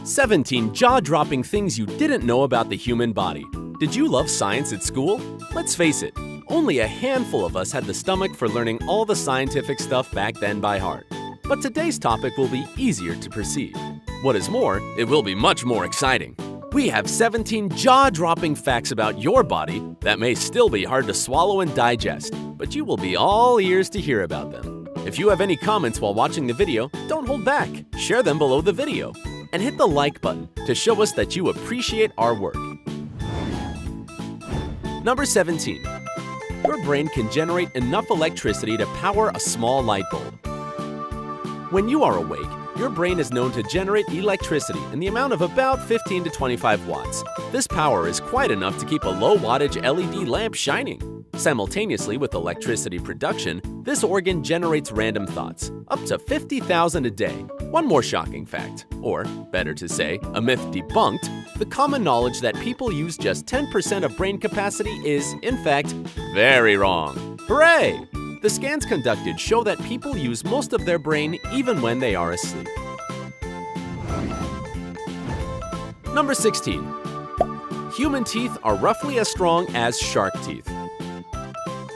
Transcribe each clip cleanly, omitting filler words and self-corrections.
17 jaw-dropping things you didn't know about the human body. Did you love science at school? Let's face it, only a handful of us had the stomach for learning all the scientific stuff back then by heart. But today's topic will be easier to perceive. What is more, it will be much more exciting. We have 17 jaw-dropping facts about your body that may still be hard to swallow and digest, but you will be all ears to hear about them. If you have any comments while watching the video, don't hold back. Share them below the video. And hit the like button to show us that you appreciate our work. Number 17. Your brain can generate enough electricity to power a small light bulb. When you are awake, your brain is known to generate electricity in the amount of about 15 to 25 watts. This power is quite enough to keep a low-wattage LED lamp shining. Simultaneously with electricity production, this organ generates random thoughts, up to 50,000 a day. One more shocking fact, or better to say, a myth debunked, the common knowledge that people use just 10% of brain capacity is, in fact, very wrong. Hooray! The scans conducted show that people use most of their brain even when they are asleep. Number 16. Human teeth are roughly as strong as shark teeth.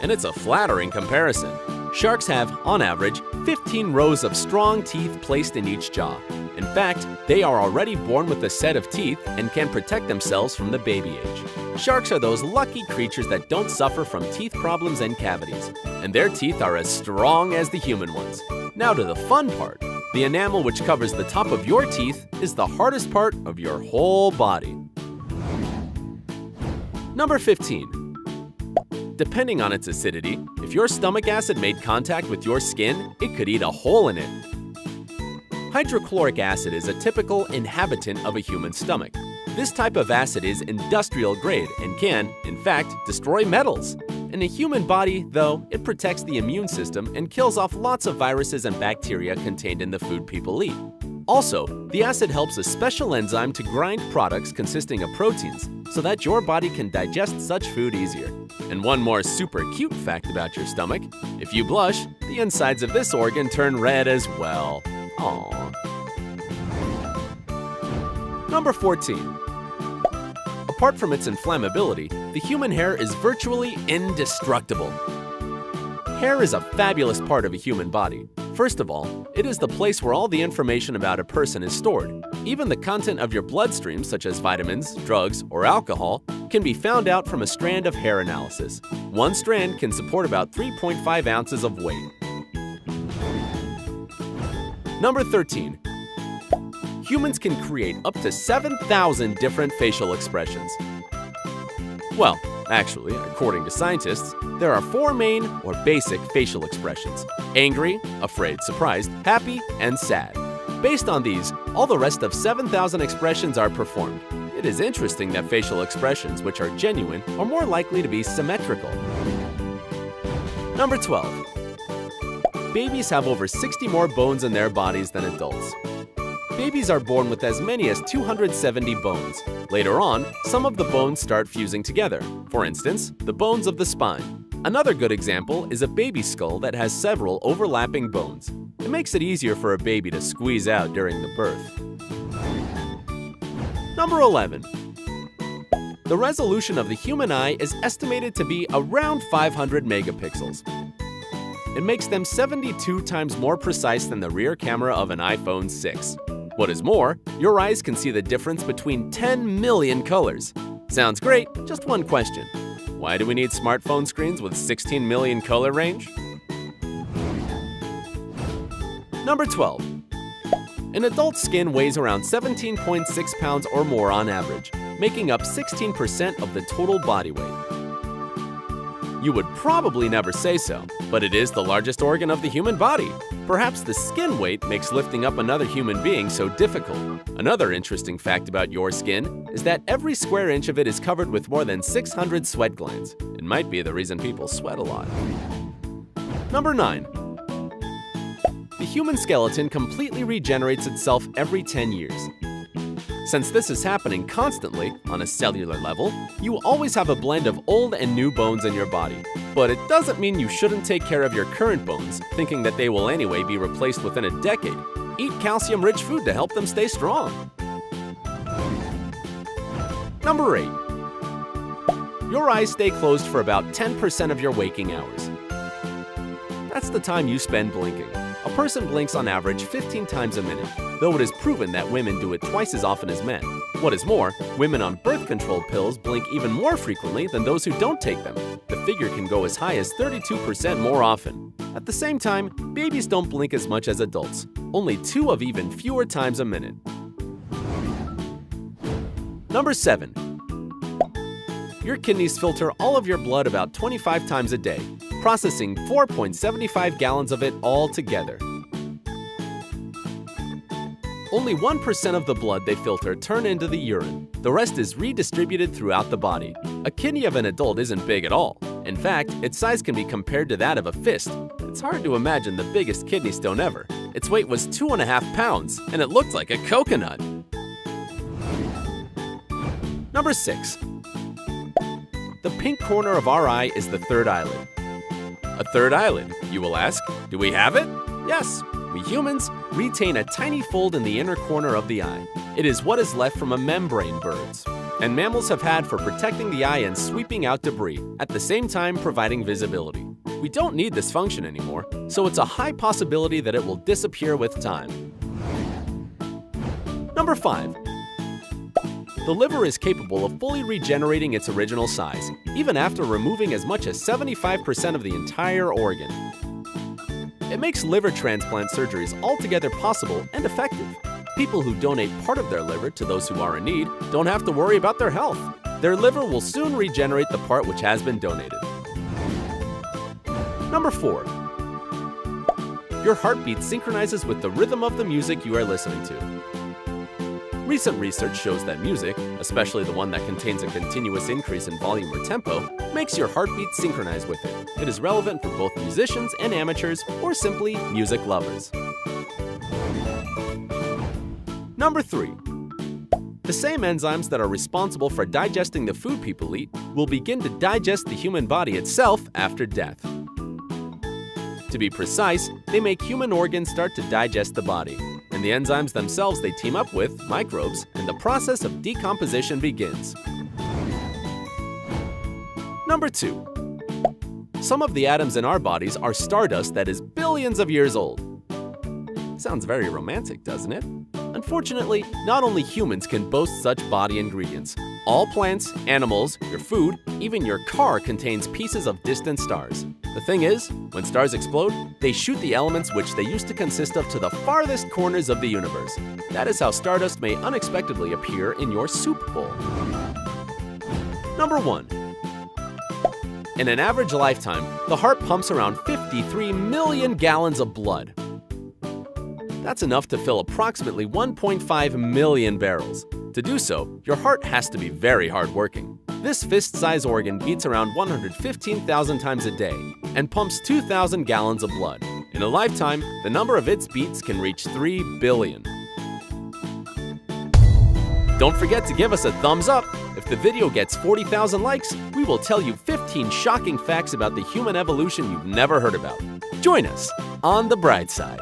And it's a flattering comparison. Sharks have, on average, 15 rows of strong teeth placed in each jaw. In fact, they are already born with a set of teeth and can protect themselves from the baby age. Sharks are those lucky creatures that don't suffer from teeth problems and cavities, and their teeth are as strong as the human ones. Now to the fun part. The enamel which covers the top of your teeth is the hardest part of your whole body. Number 15. Depending on its acidity, if your stomach acid made contact with your skin, it could eat a hole in it. Hydrochloric acid is a typical inhabitant of a human stomach. This type of acid is industrial grade and can, in fact, destroy metals. In a human body, though, it protects the immune system and kills off lots of viruses and bacteria contained in the food people eat. Also, the acid helps a special enzyme to grind products consisting of proteins so that your body can digest such food easier. And one more super cute fact about your stomach, if you blush, the insides of this organ turn red as well. Aww. Number 14. Apart from its inflammability, the human hair is virtually indestructible. Hair is a fabulous part of a human body. First of all, it is the place where all the information about a person is stored. Even the content of your bloodstream, such as vitamins, drugs, or alcohol, can be found out from a strand of hair analysis. One strand can support about 3.5 ounces of weight. Number 13. Humans can create up to 7,000 different facial expressions. Well, actually, according to scientists, there are 4 main or basic facial expressions: angry, afraid, surprised, happy, and sad. Based on these, all the rest of 7,000 expressions are performed. It is interesting that facial expressions, which are genuine, are more likely to be symmetrical. Number 12. Babies have over 60 more bones in their bodies than adults. Babies are born with as many as 270 bones. Later on, some of the bones start fusing together. For instance, the bones of the spine. Another good example is a baby skull that has several overlapping bones. It makes it easier for a baby to squeeze out during the birth. Number 11. The resolution of the human eye is estimated to be around 500 megapixels. It makes them 72 times more precise than the rear camera of an iPhone 6. What is more, your eyes can see the difference between 10 million colors. Sounds great, just one question. Why do we need smartphone screens with 16 million color range? Number 12. An adult skin weighs around 17.6 pounds or more on average, making up 16% of the total body weight. You would probably never say so, but it is the largest organ of the human body. Perhaps the skin weight makes lifting up another human being so difficult. Another interesting fact about your skin is that every square inch of it is covered with more than 600 sweat glands. It might be the reason people sweat a lot. Number 9. The human skeleton completely regenerates itself every 10 years. Since this is happening constantly on a cellular level, you will always have a blend of old and new bones in your body. But it doesn't mean you shouldn't take care of your current bones, thinking that they will anyway be replaced within a decade. Eat calcium-rich food to help them stay strong. Number 8. Your eyes stay closed for about 10% of your waking hours. That's the time you spend blinking. A person blinks on average 15 times a minute, though it is proven that women do it twice as often as men. What is more, women on birth control pills blink even more frequently than those who don't take them. The figure can go as high as 32% more often. At the same time, babies don't blink as much as adults, only 2 of even fewer times a minute. Number 7. Your kidneys filter all of your blood about 25 times a day, processing 4.75 gallons of it all together. Only 1% of the blood they filter turn into the urine. The rest is redistributed throughout the body. A kidney of an adult isn't big at all. In fact, its size can be compared to that of a fist. It's hard to imagine the biggest kidney stone ever. Its weight was 2.5 pounds, and it looked like a coconut. Number 6. The pink corner of our eye is the third eyelid. A third eyelid, you will ask? Do we have it? Yes, we humans retain a tiny fold in the inner corner of the eye. It is what is left from a membrane birds, and mammals have had for protecting the eye and sweeping out debris, at the same time providing visibility. We don't need this function anymore, so it's a high possibility that it will disappear with time. Number 5. The liver is capable of fully regenerating its original size, even after removing as much as 75% of the entire organ. It makes liver transplant surgeries altogether possible and effective. People who donate part of their liver to those who are in need don't have to worry about their health. Their liver will soon regenerate the part which has been donated. Number 4. Your heartbeat synchronizes with the rhythm of the music you are listening to. Recent research shows that music, especially the one that contains a continuous increase in volume or tempo, makes your heartbeat synchronize with it. It is relevant for both musicians and amateurs, or simply music lovers. Number 3. The same enzymes that are responsible for digesting the food people eat will begin to digest the human body itself after death. To be precise, they make human organs start to digest the body. And the enzymes themselves they team up with, microbes, and the process of decomposition begins. Number 2. Some of the atoms in our bodies are stardust that is billions of years old. Sounds very romantic, doesn't it? Unfortunately, not only humans can boast such body ingredients. All plants, animals, your food, even your car contains pieces of distant stars. The thing is, when stars explode, they shoot the elements which they used to consist of to the farthest corners of the universe. That is how stardust may unexpectedly appear in your soup bowl. Number 1. In an average lifetime, the heart pumps around 53 million gallons of blood. That's enough to fill approximately 1.5 million barrels. To do so, your heart has to be very hardworking. This fist-sized organ beats around 115,000 times a day and pumps 2,000 gallons of blood. In a lifetime, the number of its beats can reach 3 billion. Don't forget to give us a thumbs up. If the video gets 40,000 likes, we will tell you 15 shocking facts about the human evolution you've never heard about. Join us on the bright side.